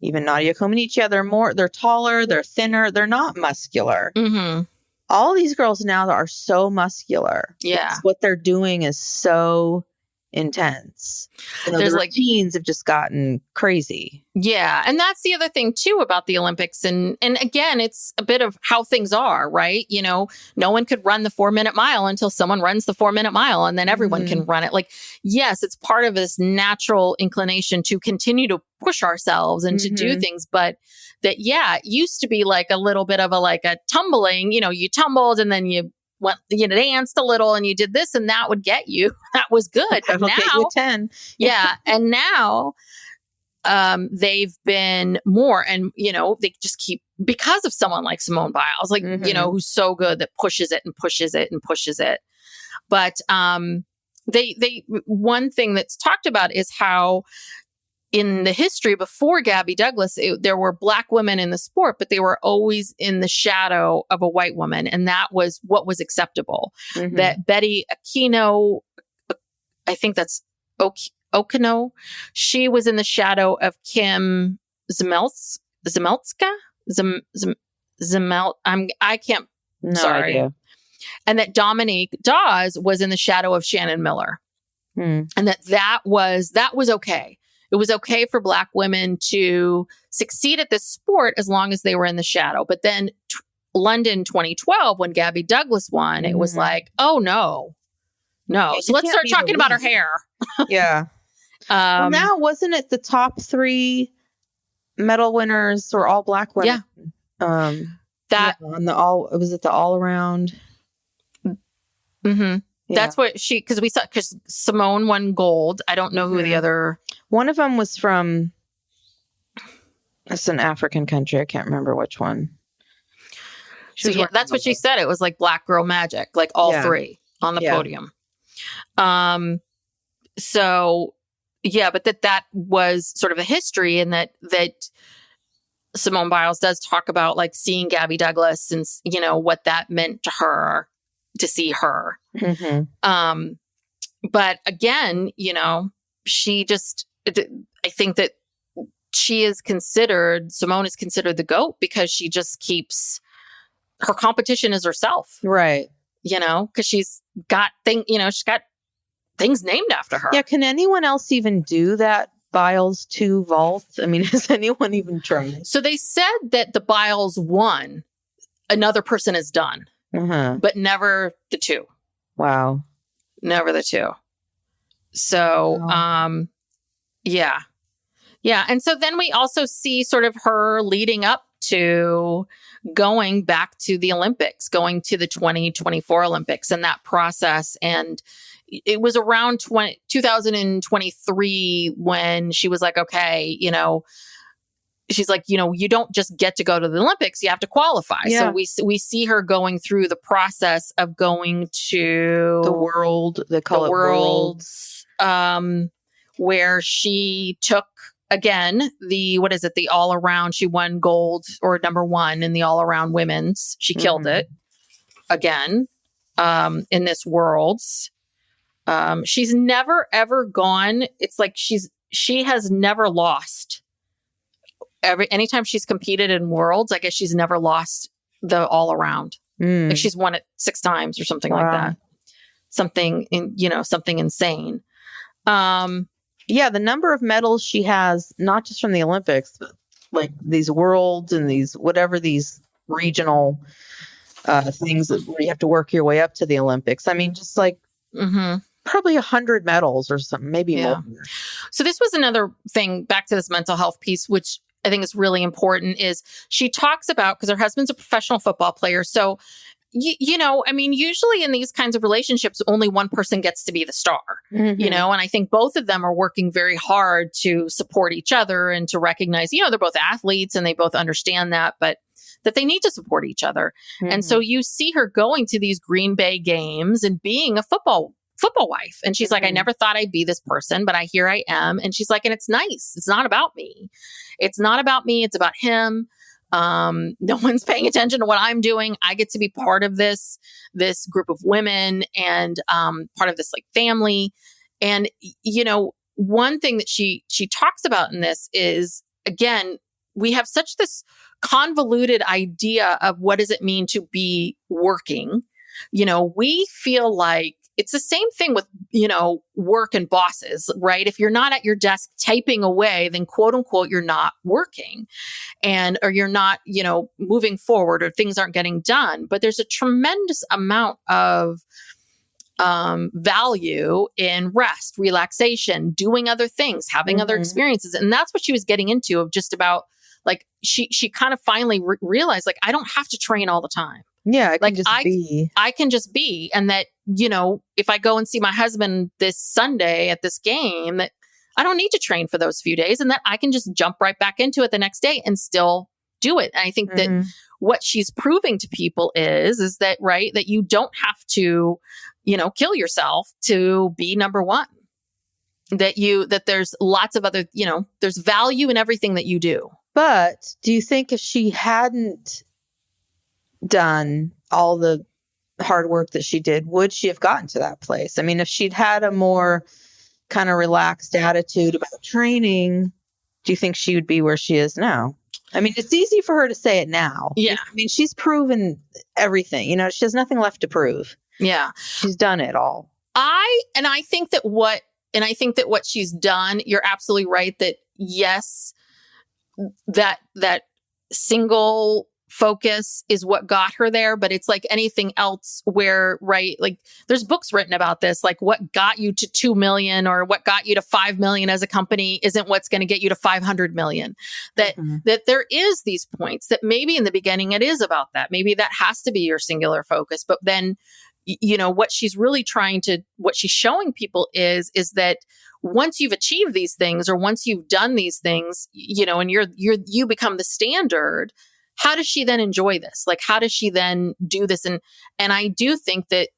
even Nadia Comaneci, they're taller, they're thinner, they're not muscular. Mm-hmm. All these girls now are so muscular. Yeah. What they're doing is so intense. The routines have just gotten crazy. Yeah. And that's the other thing too about the Olympics. And again, it's a bit of how things are, right? No one could run the 4-minute mile until someone runs the 4-minute mile, and then everyone can run it. Like, yes, it's part of this natural inclination to continue to push ourselves and to do things. But that, it used to be like a little bit of a tumbling, you tumbled and then you went, danced a little and you did this, and that would get you. That was good. But now, get you 10. Yeah. And now they've been more, and, they just keep, because of someone like Simone Biles, like, who's so good, that pushes it and pushes it and pushes it. But they one thing that's talked about is how in the history before Gabby Douglas, there were Black women in the sport, but they were always in the shadow of a white woman. And that was what was acceptable. That Betty Aquino, I think that's Okino, she was in the shadow of Kim Zemelska? I can't, no sorry. idea. And that Dominique Dawes was in the shadow of Shannon Miller. And that was okay. It was okay for Black women to succeed at this sport as long as they were in the shadow. But then London 2012, when Gabby Douglas won, it was like, oh, no. So let's start talking about her hair. Yeah. Well, now, wasn't it the top 3 medal winners were all Black women? Yeah. Was it the all around? Mm-hmm. Yeah. That's what because Simone won gold. I don't know who the other. One of them was from, it's an African country. I can't remember which one. That's what she said. It was like Black girl magic, like all 3 on the podium. But that was sort of a history, and that Simone Biles does talk about, like, seeing Gabby Douglas and, what that meant to her, to see her. But again, she just, I think that Simone is considered the GOAT because she just keeps, her competition is herself. Right. Because she's got she's got things named after her. Yeah. Can anyone else even do that Biles 2 vault? I mean, has anyone even tried? So they said that the Biles 1, another person has done, but never the 2. Wow. Never the 2. So, yeah. And so then we also see sort of her leading up to going back to the Olympics, going to the 2024 Olympics, and that process. And it was around 2023 when she was like, okay, she's like, you don't just get to go to the Olympics, you have to qualify. Yeah. So we see her going through the process of going to the world, they call it worlds, where she took, again, the all around, she won gold, or number 1 in the all around women's. She killed it again, in this worlds. She's never ever gone. It's like she's she has never lost. Anytime she's competed in worlds, I guess she's never lost the all around. Like she's won it 6 times or something like that. Something insane. Yeah, the number of medals she has, not just from the Olympics, but like these worlds and these regional things where you have to work your way up to the Olympics. I mean, just like probably 100 medals or something, maybe more. So this was another thing, back to this mental health piece, which I think is really important, is she talks about, because her husband's a professional football player. So, I mean, usually in these kinds of relationships, only one person gets to be the star, and I think both of them are working very hard to support each other and to recognize, they're both athletes and they both understand that, but that they need to support each other. And so you see her going to these Green Bay games and being a football wife. And she's like, I never thought I'd be this person, but here I am. And she's like, and it's nice. It's not about me. It's not about me. It's about him. No one's paying attention to what I'm doing. I get to be part of this group of women and, part of this like family. And, one thing that she talks about in this is, again, we have such this convoluted idea of what does it mean to be working. We feel like it's the same thing with, work and bosses, right? If you're not at your desk typing away, then quote unquote, you're not working or you're not, moving forward, or things aren't getting done. But there's a tremendous amount of value in rest, relaxation, doing other things, having other experiences. And that's what she was getting into, of just about like, she kind of finally realized, like, I don't have to train all the time. Yeah, I can just be. And that, if I go and see my husband this Sunday at this game, that I don't need to train for those few days, and that I can just jump right back into it the next day and still do it. And I think that what she's proving to people is that, right, that you don't have to, kill yourself to be number one. That there's lots of other, there's value in everything that you do. But do you think if she hadn't done all the hard work that she did, would she have gotten to that place? I mean, if she'd had a more kind of relaxed attitude about training, do you think she would be where she is now? I mean, it's easy for her to say it now. Yeah. I mean, she's proven everything. She has nothing left to prove. Yeah. She's done it all. I think that what she's done, you're absolutely right that yes, that single focus is what got her there. But it's like anything else where, right, like there's books written about this, like what got you to 2 million or what got you to 5 million as a company isn't what's going to get you to 500 million. That there is these points that maybe in the beginning it is about that. Maybe that has to be your singular focus. But then, what she's showing people is that once you've achieved these things, or once you've done these things, and you become the standard, how does she then enjoy this? Like, how does she then do this? And I do think that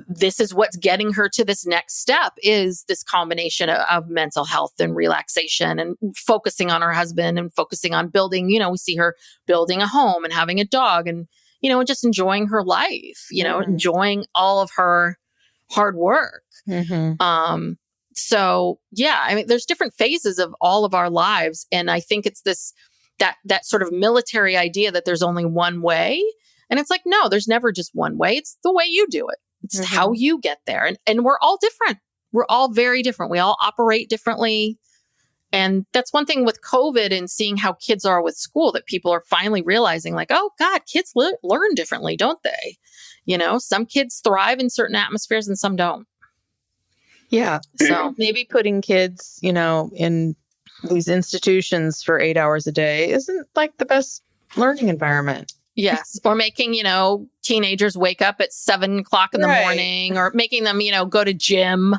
this is what's getting her to this next step, is this combination of mental health and relaxation and focusing on her husband and focusing on building, we see her building a home and having a dog and, and just enjoying her life, enjoying all of her hard work. So yeah, I mean, there's different phases of all of our lives. And I think it's that sort of military idea that there's only one way. And it's like, no, there's never just one way. It's the way you do it. It's how you get there. And we're all different. We're all very different. We all operate differently. And that's one thing with COVID and seeing how kids are with school, that people are finally realizing, like, oh God, kids learn differently, don't they? Some kids thrive in certain atmospheres and some don't. Yeah. So maybe putting kids, in these institutions for 8 hours a day isn't like the best learning environment. Yes. Or making, teenagers wake up at 7:00 in the morning, or making them, go to gym.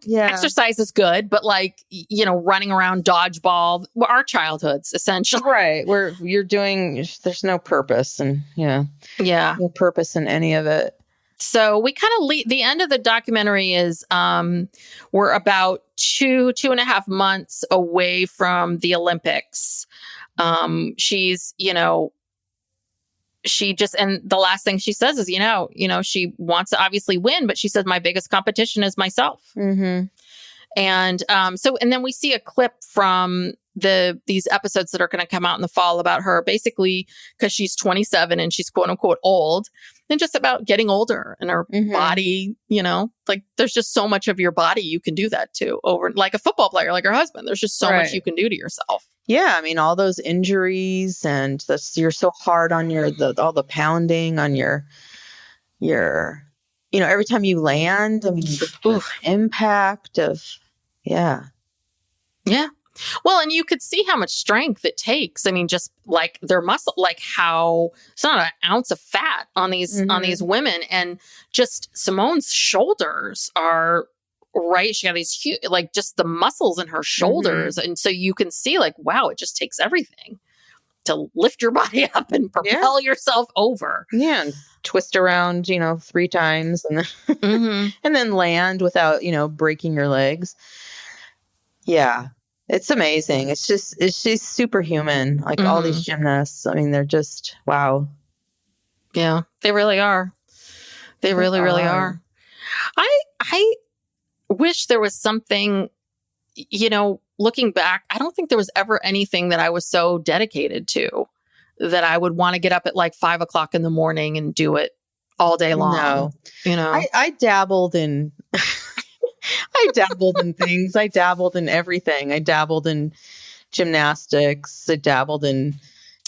Exercise is good, but like, running around dodgeball, our childhoods, essentially. Right. Where there's no purpose and no purpose in any of it. So we kind of the end of the documentary is we're about 2.5 months away from the Olympics. She's, and the last thing she says is, she wants to obviously win, but she says, my biggest competition is myself. And and then we see a clip from these episodes that are going to come out in the fall about her, basically because she's 27 and she's quote unquote old, and just about getting older and her body, like there's just so much of your body you can do that to, over like a football player, like her husband. There's just so much you can do to yourself. Yeah, I mean, all those injuries, and you're so hard on all the pounding on your every time you land. I mean, the impact of yeah. Well, and you could see how much strength it takes. I mean, just like their muscle, like how it's not an ounce of fat on these women, and just Simone's shoulders are right. She got these huge, like just the muscles in her shoulders, and so you can see, like, wow, it just takes everything to lift your body up and propel yourself over. Yeah, and twist around, 3 times, and then and then land without, breaking your legs. Yeah. It's amazing. She's superhuman. Like all these gymnasts. I mean, they're just, wow. Yeah, they really are. They really are. I wish there was something, looking back, I don't think there was ever anything that I was so dedicated to that I would want to get up at like 5 o'clock in the morning and do it all day long. No. I dabbled in things. I dabbled in everything. I dabbled in gymnastics. I dabbled in.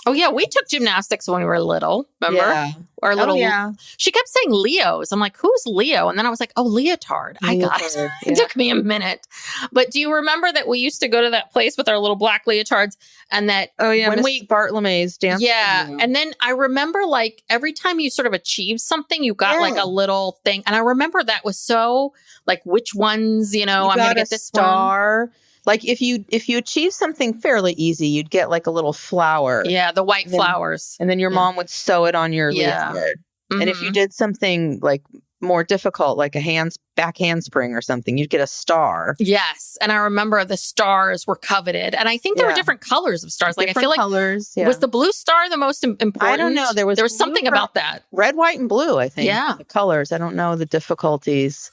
Oh yeah, we took gymnastics when we were little. Remember? Yeah. Our little. Yeah. She kept saying Leos. I'm like, who's Leo? And then I was like, oh, leotard. I got it. Yeah. It took me a minute. But do you remember that we used to go to that place with our little black leotards, and that when Miss Bartlemy's dance? Yeah. And then I remember, like, every time you sort of achieved something, you got like a little thing. And I remember that was so like, which ones, I'm going to get this star. One. Like if you achieve something fairly easy, you'd get like a little flower. Yeah, the white flowers. And then your mom would sew it on your leotard. And if you did something like more difficult, like a back handspring or something, you'd get a star. Yes. And I remember the stars were coveted. And I think there were different colors of stars. Like, I feel like colors, was the blue star the most important? I don't know. There was something about that. Red, white, and blue, I think. Yeah. The colors. I don't know the difficulties.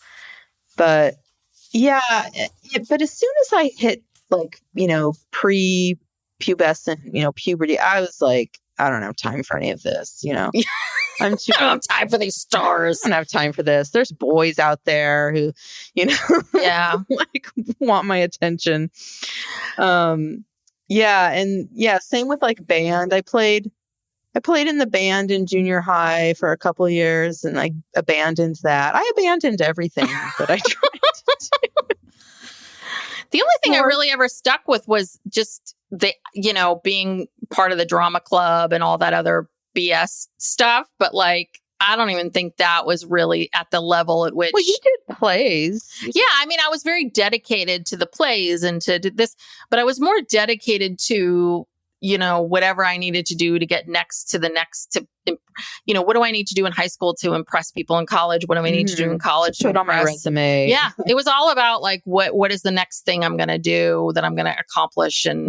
But yeah, but as soon as I hit like, pre-pubescent, puberty, I was like, I don't have time for any of this, I don't have time for these stars. I don't have time for this. There's boys out there who, like want my attention. Same with like band. I played in the band in junior high for a couple of years, and I abandoned that. I abandoned everything that I tried to do. The only thing I really ever stuck with was just being part of the drama club and all that other BS stuff. But like, I don't even think that was really at the level at which. Well, you did plays. Yeah. I mean, I was very dedicated to the plays and to this, but I was more dedicated to, whatever I needed to do to get next, what do I need to do in high school to impress people in college? What do I need to do in college to put on my resume? Yeah. It was all about like, what is the next thing I'm going to do that I'm going to accomplish and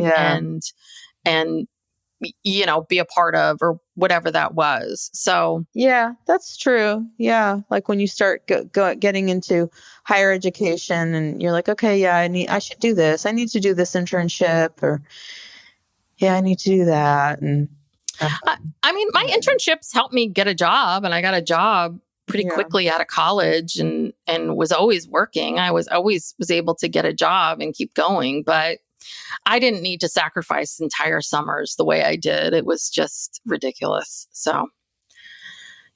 be a part of, or whatever that was. So yeah, that's true. Yeah. Like when you start getting into higher education and you're like, okay, yeah, I should do this. I need to do this internship, or I need to do that. And I mean, my internships helped me get a job, and I got a job pretty quickly out of college and was always working. I was always able to get a job and keep going, but I didn't need to sacrifice entire summers the way I did. It was just ridiculous. So,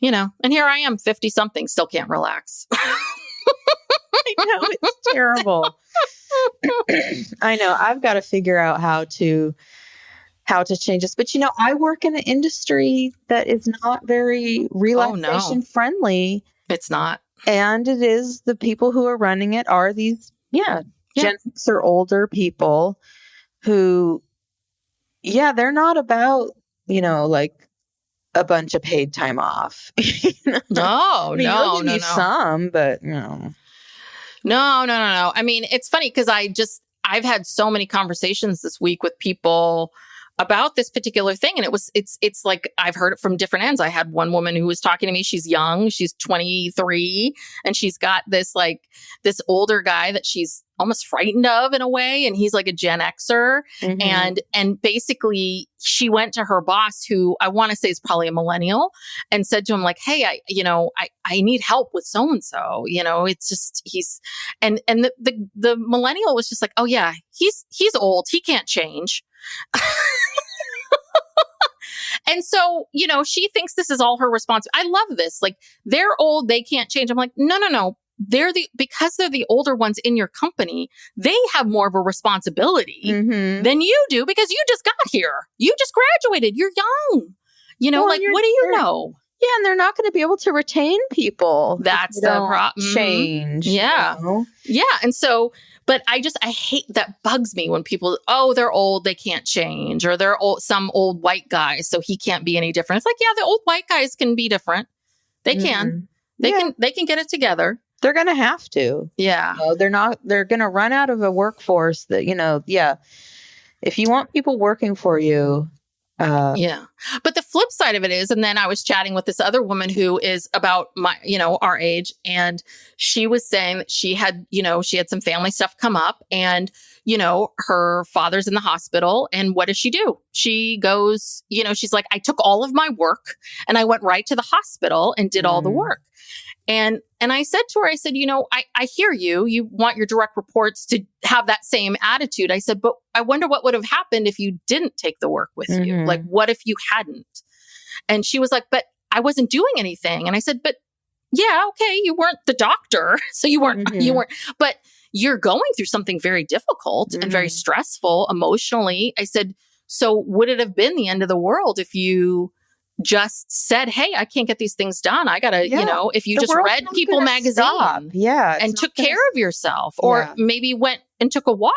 and here I am, 50 something, still can't relax. I know, it's terrible. I know. I've got to figure out how to change this. But, I work in an industry that is not very relaxation friendly. It's not. And it is, the people who are running it are these, Gen X or older people who, they're not about, like a bunch of paid time off. No, no. Some, but No. I mean, it's funny because I've had so many conversations this week with people about this particular thing. And it's like, I've heard it from different ends. I had one woman who was talking to me. She's young. She's 23 and she's got this older guy that she's almost frightened of in a way. And he's like a Gen Xer. And basically she went to her boss, who I want to say is probably a millennial, and said to him like, hey, I need help with so-and-so, it's just, and the millennial was just like, oh yeah, he's old. He can't change. And so, she thinks this is all her responsibility. I love this. Like, they're old, they can't change. I'm like, no. Because they're the older ones in your company, they have more of a responsibility than you do, because you just got here. You just graduated. You're young. What do you know? Yeah, and they're not going to be able to retain people. That's the problem. Change. Yeah. Yeah. And so, but I hate, that bugs me when people, they're old, they can't change, or they're old, some old white guy, so he can't be any different. It's like, yeah, the old white guys can be different. They can. They can get it together. They're going to have to. Yeah. They're going to run out of a workforce that, if you want people working for you. Yeah. But the flip side of it is, and then I was chatting with this other woman who is about my, our age, and she was saying that she had some family stuff come up, and, her father's in the hospital, and what does she do? She goes, she's like, I took all of my work and I went right to the hospital and did all the work. And I said to her, I said, I hear you. You want your direct reports to have that same attitude. I said, but I wonder what would have happened if you didn't take the work with you. Like, what if you hadn't? And she was like, but I wasn't doing anything. And I said, but yeah, okay, you weren't the doctor. So you weren't, but you're going through something very difficult and very stressful emotionally. I said, so would it have been the end of the world if you just said, hey, I can't get these things done. I gotta, if you just read People magazine and took care of yourself, or maybe went and took a walk.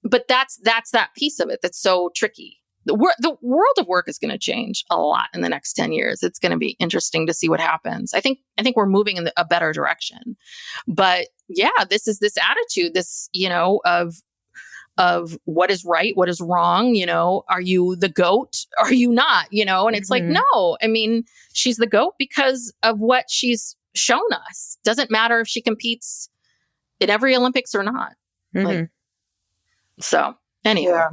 But that's that piece of it that's so tricky. The world of work is going to change a lot in the next 10 years. It's going to be interesting to see what happens. I think we're moving in a better direction. But yeah, this is this attitude, this, of what is right, what is wrong, are you the goat? Are you not, and it's like, no, I mean, she's the goat because of what she's shown us. Doesn't matter if she competes in every Olympics or not. So anyway,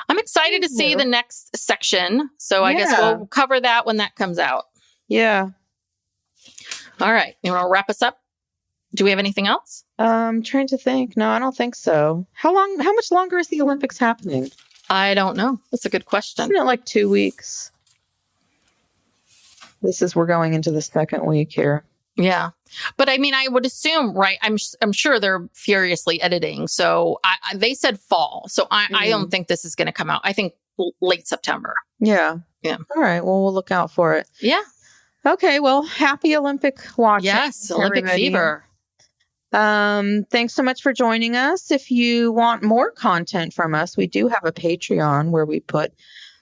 I'm excited to see the next section. So I guess we'll cover that when that comes out. Yeah. All right. You want to wrap us up? Do we have anything else? I'm trying to think. No, I don't think so. How much longer is the Olympics happening? I don't know. That's a good question. Isn't it like 2 weeks? We're going into the second week here. Yeah. But I mean, I would assume, right? I'm sure they're furiously editing. So they said fall. So I don't think this is going to come out. I think late September. Yeah. Yeah. All right. Well, we'll look out for it. Yeah. Okay. Well, happy Olympic watching. Yes. Olympic fever. Thanks so much for joining us. If you want more content from us, we do have a Patreon where we put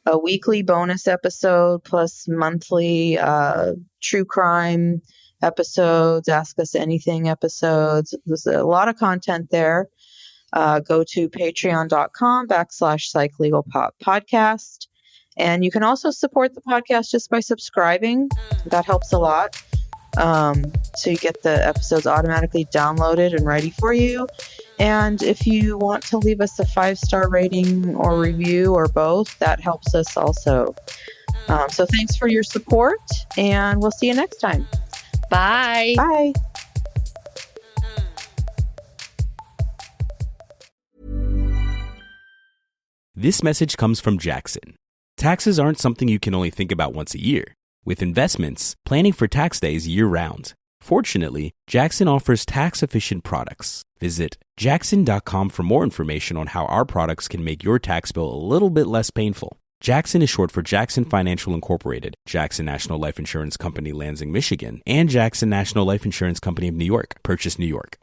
a weekly bonus episode plus monthly true crime episodes, Ask Us Anything episodes. There's a lot of content there. Go to patreon.com/PsychLegalPodcast. And you can also support the podcast just by subscribing. That helps a lot. So you get the episodes automatically downloaded and ready for you. And if you want to leave us a 5-star rating or review or both, that helps us also. So thanks for your support, and we'll see you next time. Bye. Bye. This message comes from Jackson. Taxes aren't something you can only think about once a year. With investments, planning for tax day is year-round. Fortunately, Jackson offers tax-efficient products. Visit jackson.com for more information on how our products can make your tax bill a little bit less painful. Jackson is short for Jackson Financial Incorporated, Jackson National Life Insurance Company, Lansing, Michigan, and Jackson National Life Insurance Company of New York, Purchase, New York.